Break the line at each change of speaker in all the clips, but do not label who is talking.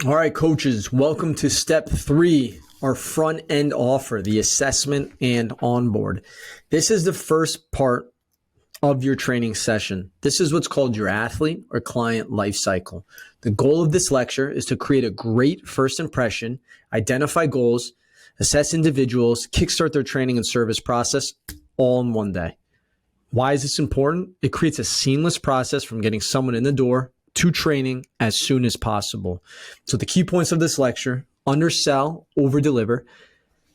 All right, coaches, welcome to step 3, our front end offer, the assessment and onboard. This is the first part of your training session. This is what's called your athlete or client life cycle. The goal of this lecture is to create a great first impression, identify goals, assess individuals, kickstart their training and service process all in one day. Why is this important? It creates a seamless process from getting someone in the door to training as soon as possible. So the key points of this lecture: undersell, over-deliver.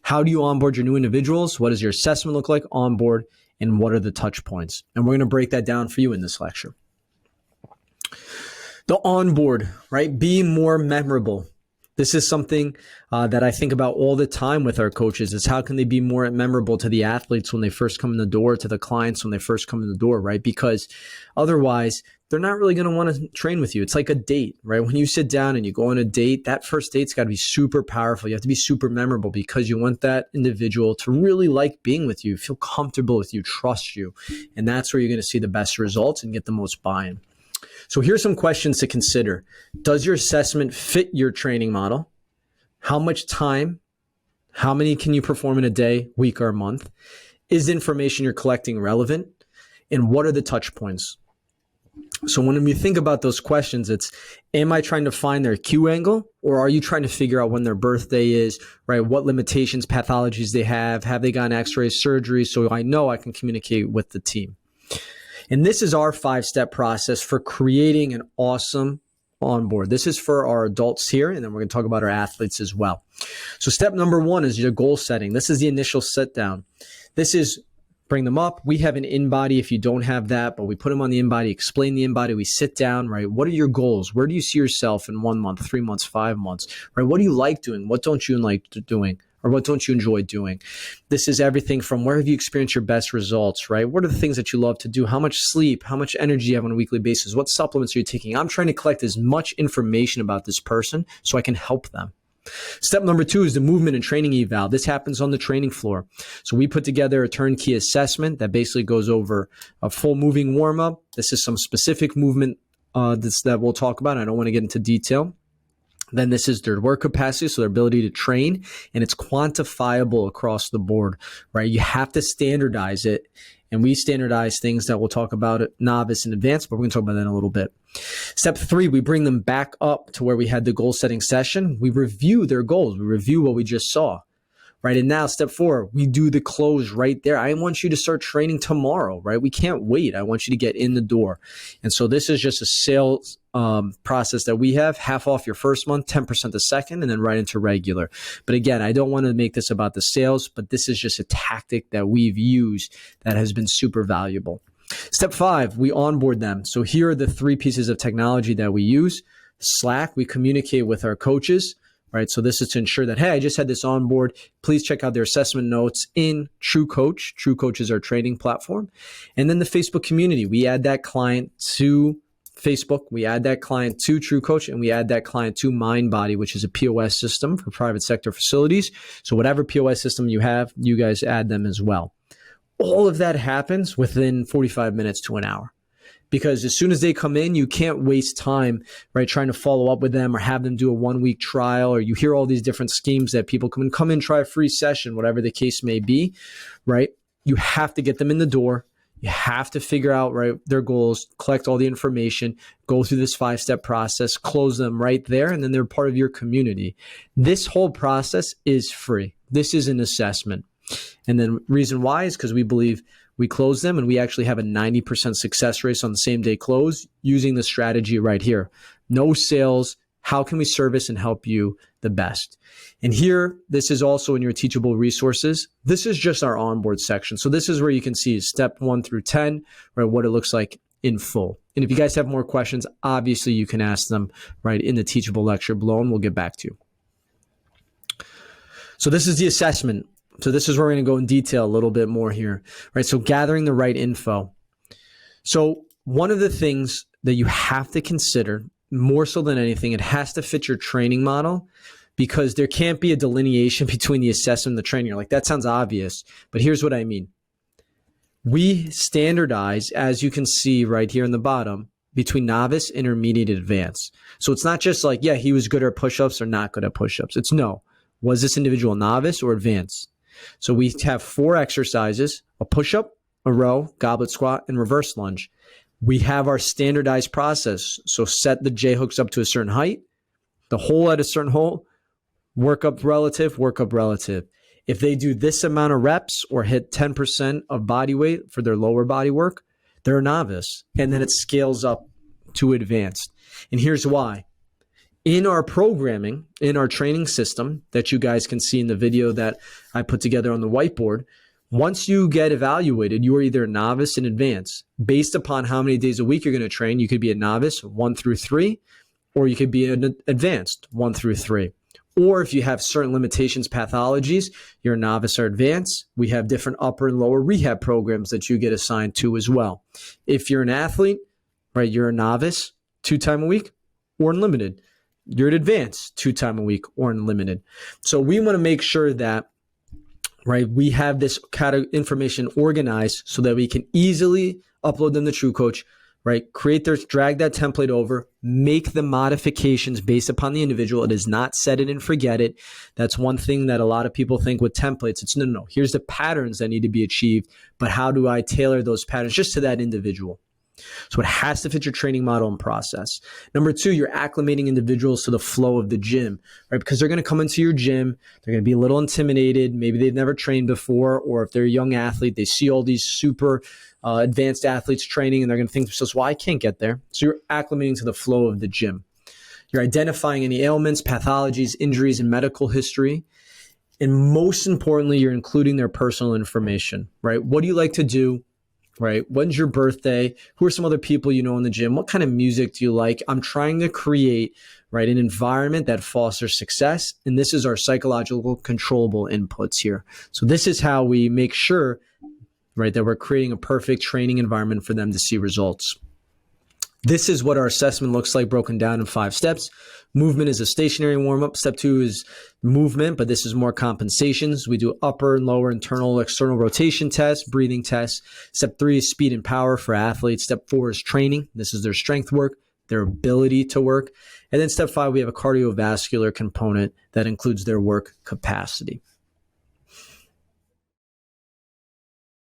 How do you onboard your new individuals? What does your assessment look like onboard? And what are the touch points? And we're going to break that down for you in this lecture. The onboard, right? Be more memorable. This is something that I think about all the time with our coaches, is how can they be more memorable to the athletes when they first come in the door, to the clients when they first come in the door, right? Because otherwise, they're not really going to want to train with you. It's like a date, right? When you sit down and you go on a date, that first date's got to be super powerful. You have to be super memorable because you want that individual to really like being with you, feel comfortable with you, trust you. And that's where you're going to see the best results and get the most buy-in. So here's some questions to consider. Does your assessment fit your training model? How much time? How many can you perform in a day, week, or month? Is the information you're collecting relevant? And what are the touch points? So when you think about those questions, it's, am I trying to find their Q angle, or are you trying to figure out when their birthday is, right? What limitations, pathologies they have they gotten x-rays, surgery, so I know I can communicate with the team. And this is our 5-step process for creating an awesome onboard. This is for our adults here, and then we're going to talk about our athletes as well. So step number 1 is your goal setting. This is the initial sit down. This is bring them up. We have an in-body if you don't have that, but we put them on the in-body, explain the in-body. We sit down, right? What are your goals? Where do you see yourself in 1 month, 3 months, 5 months, right? What do you like doing? What don't you like doing? Or what don't you enjoy doing? This is everything from where have you experienced your best results, right? What are the things that you love to do? How much sleep? How much energy you have on a weekly basis? What supplements are you taking? I'm trying to collect as much information about this person so I can help them. Step number 2 is the movement and training eval. This happens on the training floor. So we put together a turnkey assessment that basically goes over a full moving warm-up. This is some specific movement that we'll talk about. I don't want to get into detail. Then this is their work capacity, so their ability to train, and it's quantifiable across the board, right? You have to standardize it, and we standardize things that we'll talk about at novice and advanced, but we're going to talk about that in a little bit. Step 3, we bring them back up to where we had the goal setting session. We review their goals. We review what we just saw, right? And now step 4, we do the close right there. I want you to start training tomorrow, right? We can't wait. I want you to get in the door. And so this is just a sales process that we have: half off your first month, 10% the second, and then right into regular. But again, I don't want to make this about the sales, but this is just a tactic that we've used that has been super valuable. Step 5, we onboard them. So here are the 3 pieces of technology that we use. Slack, we communicate with our coaches, right? So this is to ensure that, hey, I just had this on board. Please check out their assessment notes in TrueCoach. TrueCoach is our training platform. And then the Facebook community, we add that client to Facebook, we add that client to TrueCoach, and we add that client to MindBody, which is a POS system for private sector facilities. So whatever POS system you have, you guys add them as well. All of that happens within 45 minutes to an hour. Because as soon as they come in, you can't waste time, right, trying to follow up with them or have them do a 1-week trial, or you hear all these different schemes that people come in, try a free session, whatever the case may be, right? You have to get them in the door. You have to figure out, right, their goals, collect all the information, go through this 5-step process, close them right there, and then they're part of your community. This whole process is free. This is an assessment. And then reason why is because we believe we close them, and we actually have a 90% success rate on the same day close using the strategy right here. No sales. How can we service and help you the best? And here, this is also in your teachable resources. This is just our onboard section. So this is where you can see step 1 through 10, right, what it looks like in full. And if you guys have more questions, obviously you can ask them right in the teachable lecture below, and we'll get back to you. So this is the assessment. So this is where we're going to go in detail a little bit more here, right? So gathering the right info. So one of the things that you have to consider more so than anything, it has to fit your training model, because there can't be a delineation between the assessment and the training. You're like, that sounds obvious, but here's what I mean. We standardize, as you can see right here in the bottom, between novice, intermediate, advanced. So it's not just like, yeah, he was good at push-ups or not good at push-ups. It's no, was this individual novice or advanced? So we have 4 exercises: a push-up, a row, goblet squat, and reverse lunge. We have our standardized process. So set the J hooks up to a certain height, the hole at a certain hole, work up relative, work up relative. If they do this amount of reps or hit 10% of body weight for their lower body work, they're a novice. And then it scales up to advanced. And here's why. In our programming, in our training system that you guys can see in the video that I put together on the whiteboard, once you get evaluated, you are either a novice and advanced. Based upon how many days a week you're going to train, you could be a novice 1 through 3, or you could be an advanced 1 through 3. Or if you have certain limitations, pathologies, you're a novice or advanced. We have different upper and lower rehab programs that you get assigned to as well. If you're an athlete, right, you're a novice 2 times a week or unlimited. You're an advanced 2 times a week or unlimited. So we want to make sure that, right, we have this kind of information organized so that we can easily upload them to TrueCoach, right? Drag that template over, make the modifications based upon the individual. It is not set it and forget it. That's one thing that a lot of people think with templates. It's no. Here's the patterns that need to be achieved, but how do I tailor those patterns just to that individual? So it has to fit your training model and process. Number 2, you're acclimating individuals to the flow of the gym, right? Because they're going to come into your gym. They're going to be a little intimidated. Maybe they've never trained before, or if they're a young athlete, they see all these super advanced athletes training and they're going to think to themselves, well, I can't get there. So you're acclimating to the flow of the gym. You're identifying any ailments, pathologies, injuries, and medical history. And most importantly, you're including their personal information, right? What do you like to do? Right? When's your birthday? Who are some other people you know in the gym? What kind of music do you like? I'm trying to create, right, an environment that fosters success. And this is our psychological controllable inputs here. So this is how we make sure, right, that we're creating a perfect training environment for them to see results. This is what our assessment looks like, broken down in 5 steps. Movement is a stationary warm-up. Step 2 is movement, but this is more compensations. We do upper and lower internal, external rotation tests, breathing tests. Step 3 is speed and power for athletes. Step 4 is training. This is their strength work, their ability to work. And then step 5, we have a cardiovascular component that includes their work capacity.